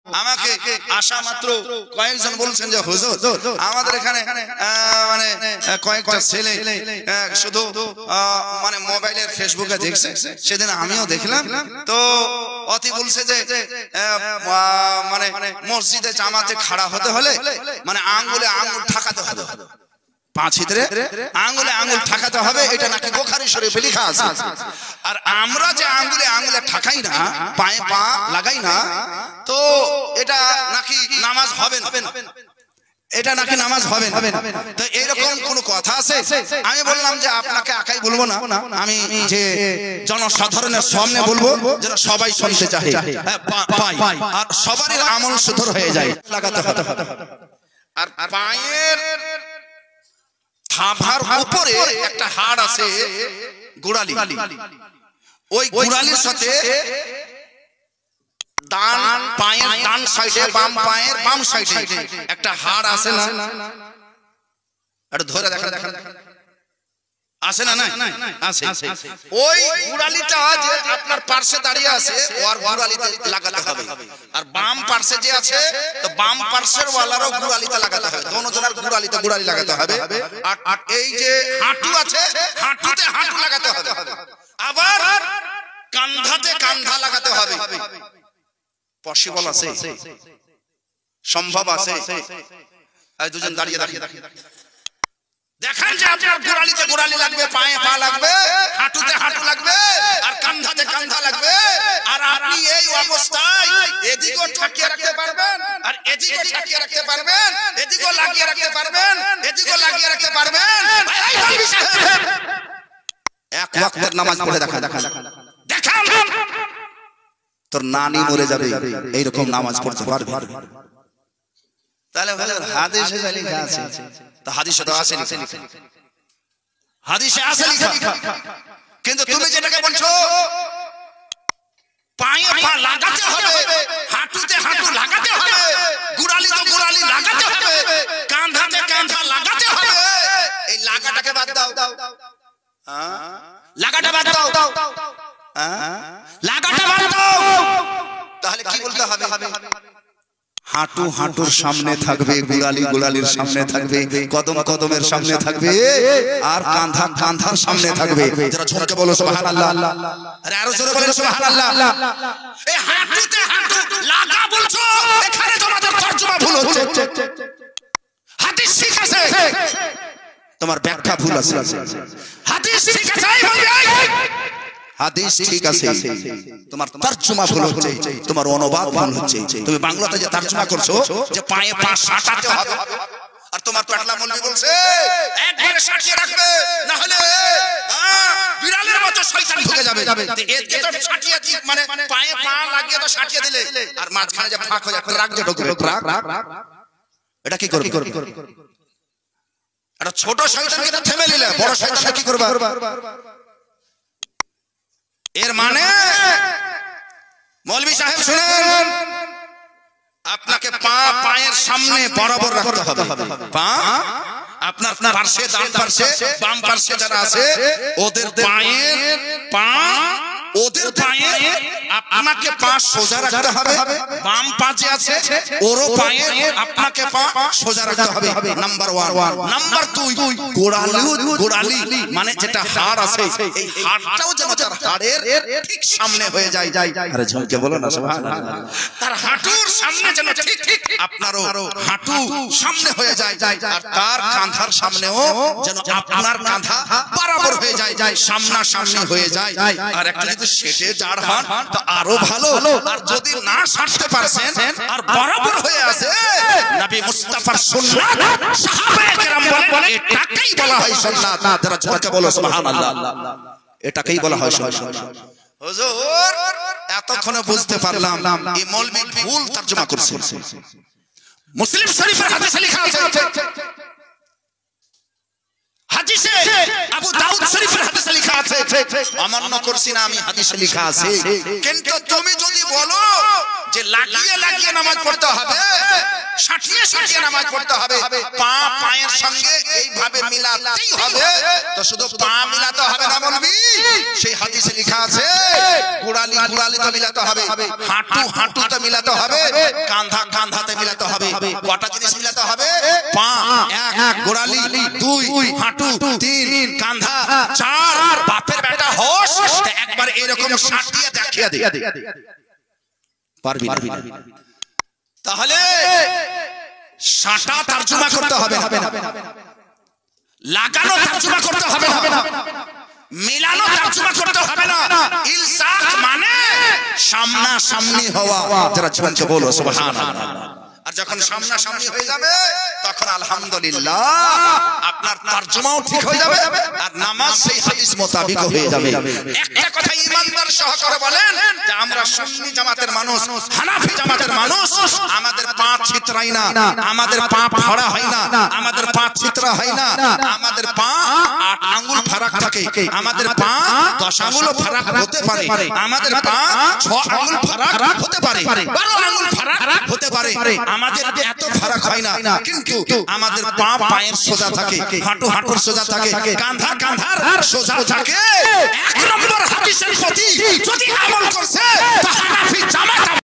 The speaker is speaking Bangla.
আমাকে আশা মাত্র কয়েকজন বলছেন যে হুজুর আমাদের এখানে মানে কয়েকটা ছেলে শুধু মানে মোবাইলের ফেসবুকে দেখছে, সেদিন আমিও দেখলাম। তো অতি বলছে যে মানে মসজিদে জামাতে খাড়া হতে হলে মানে আঙ্গুলে আঙ্গুল ঠাকাতে হবে, পাঁচ হিতরে আঙ্গুলে আঙ্গুল ঠাকাতে হবে, এটা নাকি বুখারী শরীফে লেখা আছে। আর আমরা যে আঙ্গুলে আঙ্গুলে ঠাকাই না, পায়ে পা লাগাই না, তো এটা নাকি নামাজ হবে না, এটা নাকি নামাজ হবে না। তো এরকম কোন কথা আছে? আমি বললাম যে আপনাকে একাই বলবো না, আমি যে জনসাধারণের সামনে বলবো যেন সবাই শুনতে চায়, পাই আর সবারই আমল সুন্দর হয়ে যায়। লাগাতে হবে। আর পায়ের থাভার উপরে একটা হাড় আছে গোড়ালি, ওই গোড়ালির সাথে ডান পায়ের ডান সাইডে বাম পায়ের বাম সাইডে একটা হাড় আছে না, এটা ধরে দেখা আছে না? আছে। ওই গোড়ালিটা যে আপনার পার্শ্বে দাঁড়িয়ে আছে ওর গোড়ালিতে লাগাতে হবে, আর বাম পার্শ্বে যে আছে তো বাম পার্শ্বের ওয়ালারও গোড়ালিতে লাগাতে হবে, দোনোজনের গোড়ালিতে গোড়ালি লাগাতে হবে। আর এই যে হাঁটু আছে হাঁটুতে হাঁটু লাগাতে হবে, আবার কাঁধাতে কাঁধা লাগাতে হবে। পসিবল আছে? সম্ভব আছে? এই দুজন দাঁড়িয়ে দেখেন যে আপনার গোড়ালিতে গোড়ালি লাগবে, পায়ে পা লাগবে, হাঁটুতে হাঁটু লাগবে, আর কাঁধাতে কাঁধা লাগবে। আর আপনি এই অবস্থায় এদিকেও ঠাকিয়ে রাখতে পারবেন, আর এদিকেও ঠাকিয়ে রাখতে পারবেন, এদিকেও লাগিয়ে রাখতে পারবেন, এদিকেও লাগিয়ে রাখতে পারবেন। এক ওয়াক্তের নামাজ পড়ে দেখান তোর নানি মরে যাবে এইরকম নামাজ পড়তে পারবে? তাহলে হাদিসে লেখা আছে, তো হাদিসে তো আছে লেখা, হাদিসে আছে লেখা, কিন্তু তুমি যেটাকে বলছো পায়ে পা লাগাতে হবে, হাঁটুতে হাঁটু লাগাতে হবে, গোড়ালিতে গোড়ালি লাগাতে হবে, কাঁধাতে কাঁধা লাগাতে হবে, এই লাগাটাকে বাদ দাও, লাগাটা বাদ দাও, লাগাটা বাদ দাও। তাহলে কি বলতে হবে? হাঁটু হাঁটুর সামনে থাকবে, গোড়ালি গোড়ালির সামনে থাকবে, কদম কদমের সামনে থাকবে, আর কাঁধা কাঁধার সামনে থাকবে। যারা ঝুঁকে বলো সুবহানাল্লাহ, আরে আরো জোরে বলো সুবহানাল্লাহ। এই হাঁটুতে হাঁটু লাগা বলছো, এখানে তোমাদের তরজমা ভুল হচ্ছে। হাদিস ঠিক আছে, তোমার ব্যাখ্যা ভুল আছে। হাদিস ঠিক আছে, হাদিস ঠিক আছে, তোমার তরজমা ভুল হচ্ছে, তোমার অনুবাদ ভুল হচ্ছে। তুমি বাংলাতে যে তরজমা করছো যে পায়ে পা সাঁটাতে হবে, আর তোমার পেটলা মৌলভী বলছে একবারে সাঁটিয়ে রাখবে, না হলে বিড়ালের মতো শয়তান ঢুকে যাবে। এতে তো সাঁটিয়ে মানে পায়ে পা লাগিয়ে তো সাঁটিয়ে দিলে, আর মাঝখানে যে ফাঁক হয়ে যাবে রাগ যে ঢুকবে, এটা কি করবে? এটা ছোট শয়তানকে তো থেমে নিলে, বড় শয়তানকে কি করবে? এর মানে মৌলভী সাহেব শুনেন, আপনাকে পা পায়ের সামনে বরাবর রাখতে হবে। পা আপনার পার্শ্বে, ডান পার্শ্বে, বাম পার্শ্বে যারা আছে ওদের পায়ের পা, ওদের পায়ে আপনাকে পা সোজা রাখতে হবে, বাম পা যে আছে ওরও পায়ে আপনাকে পা সোজা রাখতে হবে। নাম্বার 1। নাম্বার 2, গোড়ালি মানে যেটা হাড় আছে, এই হাড়টাও যেন তার হাড়ের ঠিক সামনে হয়ে যায়। আরে ঝুঁকে বলো না সুবহানাল্লাহ। তার হাঁটুর সামনে যেন ঠিক ঠিক আপনারও হাঁটু সামনে হয়ে যায়, আর তার কাঁধার সামনেও যেন আপনার কাঁধা বরাবর হয়ে যায়, সামনা সামনি হয়ে যায়। আর একটা যদি সেটে যার হাত তো আরো ভালো, আর যদি না সারতে পারছেন আর বরাবর হয়ে আছে, নবী মুস্তাফার সুন্নাত, সাহাবায়ে কেরাম বলেন এটাকেই বলা হয় সুন্নাত। যারা ঝুঁকে বলো সুবহানাল্লাহ, এটাকেই বলা হয় সুন্নাত। হুজুর এতক্ষণে বুঝতে পারলাম এই মৌলভী ভুল তরজমা করছে। মুসলিম শরীফের হাদিসে লেখা আছে, হাদিসে আবু দাউদ শরীফের হাদিসে লেখা আছে, অমান্য করছি না আমি, হাদিসে লেখা আছে। কিন্তু তুমি যদি বলো যে লাগিয়ে লাগিয়ে নামাজ পড়তে হবে, সাঁটিয়ে সাঁটিয়ে নামাজ পড়তে হবে, পা পায়ের সঙ্গে এইভাবে মিলাতেই হবে, তো শুধু পা মিলাতে হবে না মৌলভী, সেই হাদিসে লেখা আছে গোড়ালি গোড়ালিতে মিলাতে হবে, হাঁটু হাঁটুতে মিলাতে হবে, কটা জিনিস মিলাতে হবে? পা এক, গোড়ালি দুই, হাঁটু তিন, কাঁধা চার, বাপের বেটা হোস একবার এরকম সাটিয়ে দেখিয়ে দে। পারবি না। তাহলে সাটা তরজমা করতে হবে না, লাগানো তরজমা করতে হবে না, মিলানো তরজমা করতে হবে না। ইলসাক মানে সামনা সামনি হওয়া। যারা জীবনকে বলো সুবহানাল্লাহ। আর যখন সামনা সামনি হয়ে যাবে তখন আলহামদুলিল্লাহ আপনার তরজমাও ঠিক হয়ে যাবে আর নামাজ সেই হাদিস মোতাবেক হয়ে যাবে। একটা কথা ঈমানদার সহকারে বলেন যে আমরা সুন্নি জামাতের মানুষ, হানাফি জামাতের মানুষ, আমাদের পা ছিতরাই না, আমাদের পা ফাড়া হয় না, আমাদের পা ছিতরা হয় না, আমাদের পা 8 আঙ্গুল ফারাক থাকে, আমাদের পা 10 আঙ্গুল ফারাক হতে পারে, আমাদের পা 6 আঙ্গুল ফারাক হতে পারে, 12 আঙ্গুল ফারাক হতে পারে। আমাদের এত ফারাক হয় না, কিন্তু আমাদের পা পায়ের সোজা থাকে, হাঁটু হাঁটুর সোজা থাকে, কাঁধা কাঁধার সোজা থাকে। এক নম্বর হাদিসের প্রতি যদি আমল করছে তো হানাফি জামাত